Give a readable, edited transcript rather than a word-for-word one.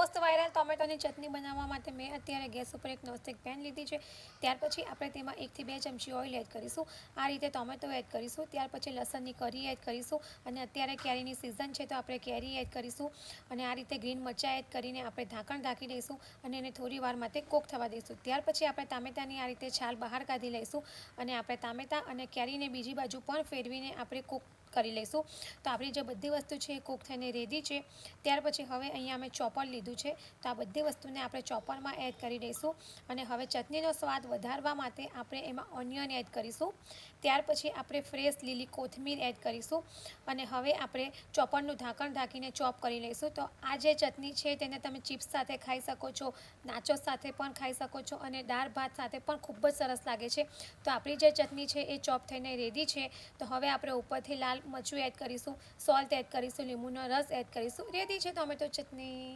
Most viral ટોમેટોની ચટણી બનાવવા માટે મેં અત્યારે ગેસ ઉપર એક નોનસ્ટિક પેન લીધી છે। ત્યાર પછી આપણે તેમાં 1 થી 2 ચમચી ઓઇલ એડ કરીશું। આ રીતે ટોમેટો એડ કરીશું। ત્યાર પછી લસણની કરી એડ કરીશું અને અત્યારે કેરીની સિઝન છે તો આપણે કેરી એડ કરીશું અને આ રીતે ગ્રીન મરચાં એડ કરીને આપણે ઢાંકણ ઢાંકી દઈશું અને એને થોડી વાર માટે કૂક થવા દઈશું। ત્યાર પછી આપણે ટામેટાની આ રીતે છાલ બહાર કાઢી લઈશું અને આપણે ટામેટાં અને કેરીને બીજી બાજુ પણ ફેરવીને આપણે કૂક કરી લઈશું। તો આપણી જે બધી વસ્તુ છે એ કૂક થઈને રેડી છે। ત્યાર પછી હવે અહીંયા અમે ચોપર લીધું છે તો આ બધી વસ્તુને આપણે ચોપરમાં એડ કરી દઈશું અને હવે ચટણીનો સ્વાદ વધારવા માટે આપણે એમાં ઓનિયન એડ કરીશું। ત્યાર પછી આપણે ફ્રેશ લીલી કોથમીર એડ કરીશું અને હવે આપણે ચોપરનું ઢાંકણ ઢાંકીને ચોપ કરી લઈશું। તો આ જે ચટણી છે તેને તમે ચિપ્સ સાથે ખાઈ શકો છો, નાચોસ સાથે પણ ખાઈ શકો છો અને દાળ ભાત સાથે પણ ખૂબ જ સરસ લાગે છે। તો આપણી જે ચટણી છે એ ચોપ થઈને રેડી છે। તો હવે આપણે ઉપરથી લાલ મરચું એડ કરીશું, સોલ્ટ એડ કરીશું, લીંબુનો રસ એડ કરીશું। રેડી છે ટોમેટો ચટણી।